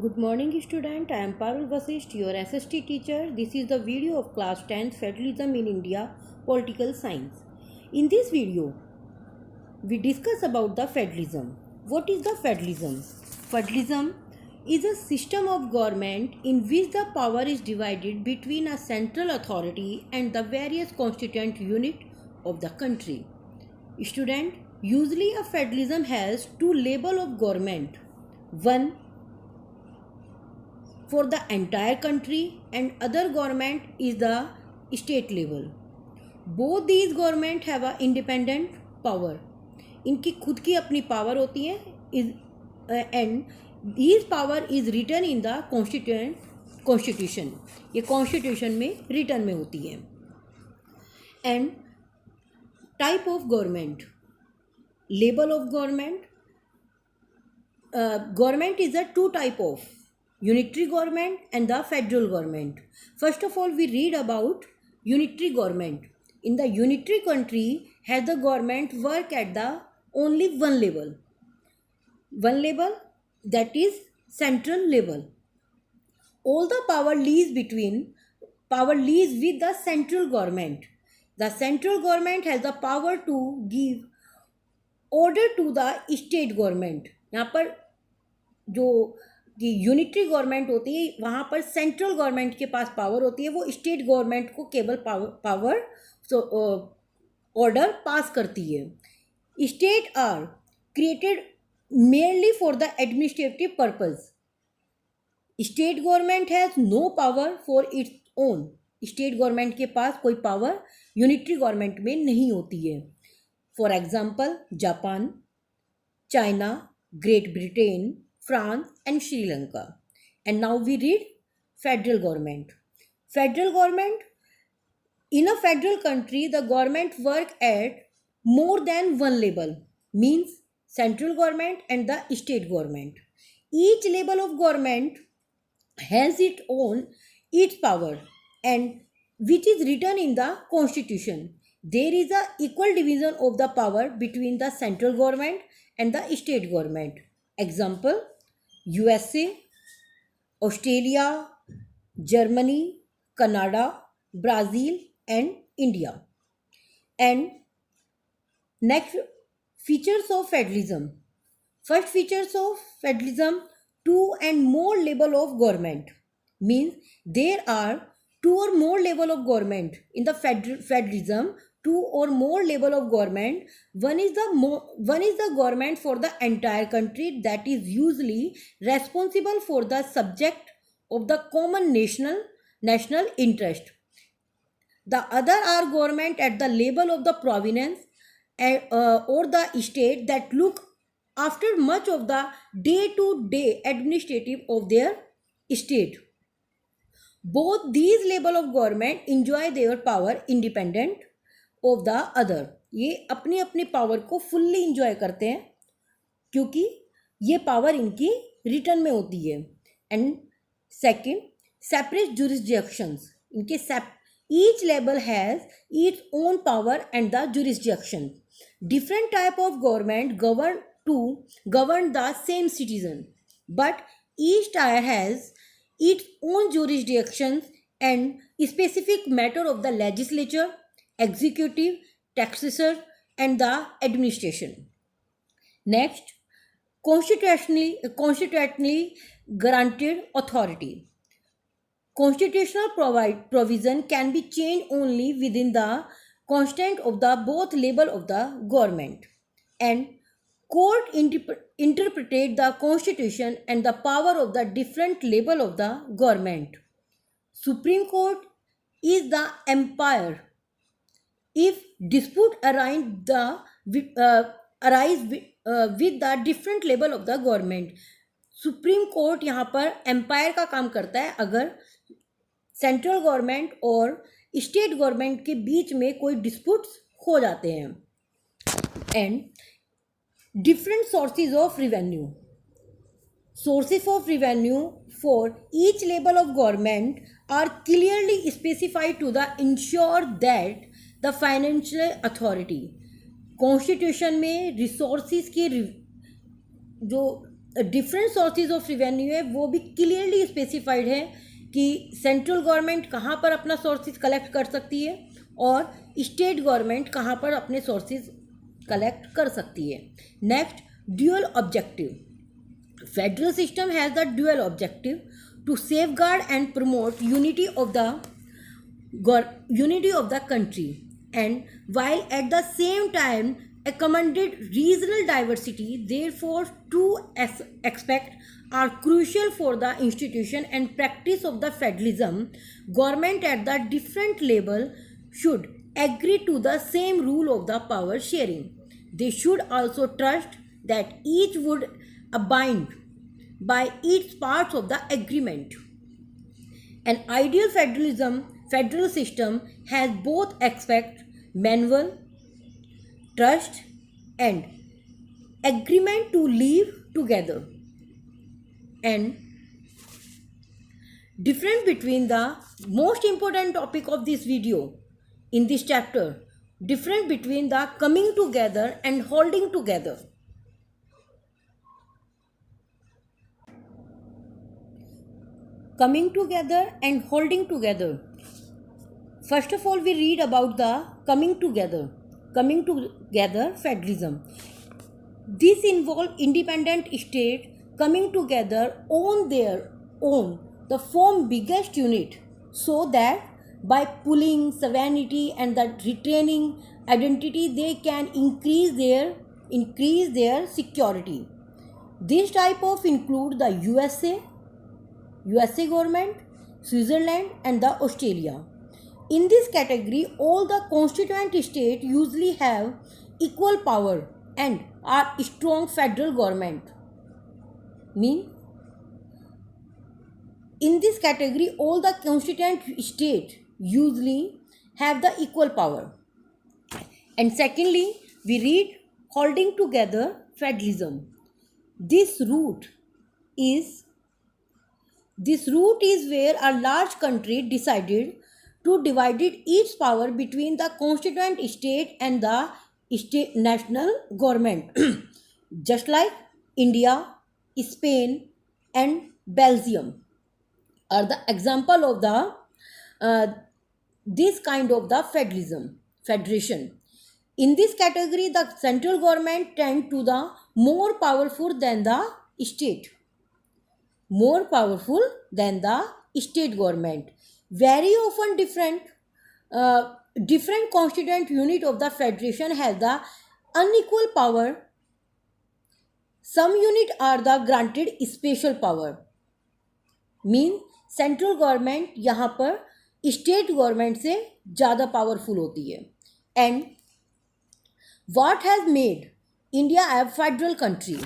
Good morning student, I am Parul Vasisht, your SST teacher. This is the video of class 10th Federalism in India Political Science. In this video, we discuss about the federalism. What is the federalism? Federalism is a system of government in which the power is divided between a central authority and the various constituent units of the country. Student, usually a federalism has two levels of government. One for the entire country and other government is the state level. Both these government have a independent power. इनकी खुद की अपनी power होती है and this power is written in the constitution. ये constitution में written में होती है. And type of government, level of government. Government is a two type of unitary government and the federal government. First of all, we read about unitary government. In the unitary country, has the government work at the only one level. One level, that is central level. All the power lies with the central government. The central government has the power to give order to the state government. यहाँ पर जो कि unitary government होती है वहाँ पर central government के पास power होती है, वो स्टेट गवर्नमेंट को केवल पावर ऑर्डर पास करती है. State are created merely for the administrative purpose. State government has no power for its own. State government के पास कोई पावर यूनिटरी गवर्नमेंट में नहीं होती है. For example Japan, China, great Britain, France and Sri Lanka. And now we read federal government. Federal government, in a federal country, the government work at more than one level, means central government and the state government. Each level of government has its power and which is written in the constitution. There is a equal division of the power between the central government and the state government. Example, USA, Australia, Germany, Canada, Brazil and India. And next, features of federalism. First features of federalism, two and more level of government. Means there are two or more level of government in the federalism. Two or more level of government. One is the government for the entire country that is usually responsible for the subject of the common national interest. The other are government at the level of the province or the state that look after much of the day-to-day administrative of their state. Both these level of government enjoy their power independent of the other. ये अपनी अपनी power को fully enjoy करते हैं क्योंकि ये power इनकी return में होती है. And second, separate jurisdictions. इनके each level has its own power and the jurisdiction. Different type of government govern the same citizen but each tier has its own jurisdictions and specific matter of the legislature, executive, taxation and the administration. Next, constitutionally granted authority. Constitutional provision can be changed only within the constraint of the both level of the government. And court interpret the constitution and the power of the different level of the government. Supreme Court is the empire. If dispute arise with the different level of the government, supreme court यहाँ पर empire का काम करता है अगर central government और state government के बीच में कोई डिस्प्यूट्स हो जाते हैं. And different sources of revenue. Sources of revenue for each level of government are clearly specified to ensure that the financial authority. Constitution में रिसोर्सिस के जो डिफरेंट सोर्सेज ऑफ रेवेन्यू है वो भी क्लियरली स्पेसिफाइड है कि सेंट्रल गवर्नमेंट कहाँ पर अपना सोर्सेज कलेक्ट कर सकती है और स्टेट गवर्नमेंट कहाँ पर अपने सोर्सेज कलेक्ट कर सकती है. Next, dual objective. Federal system has the dual objective to safeguard and promote unity of the country, and while at the same time accommodate regional diversity. Therefore, two aspects are crucial for the institution and practice of the federalism. Government at the different level should agree to the same rule of the power sharing. They should also trust that each would abide by its parts of the agreement. An ideal federal system has both aspects: manual, trust, and agreement to live together. And difference between the most important topic of this video in this chapter, difference between the coming together and holding together. Coming together and holding together. First of all, we read about the coming together federalism. This involves independent states coming together on their own to form biggest unit, so that by pooling sovereignty and the retaining identity they can increase their security. This type of include the USA government, Switzerland, and the Australia. In this category, all the constituent states usually have equal power and are strong federal government. In this category, all the constituent states usually have the equal power. And secondly, we read holding together federalism. This route is where a large country decided to divide its power between the constituent state and the state national government, just like India, Spain, and Belgium are the example of the this kind of the federation. In this category, the central government tend to the more powerful than the state government. Very often different constituent unit of the federation has the unequal power. Some unit are the granted special power. Central government यहाँ पर state government से ज़्यादा powerful होती है. And what has made India a federal country?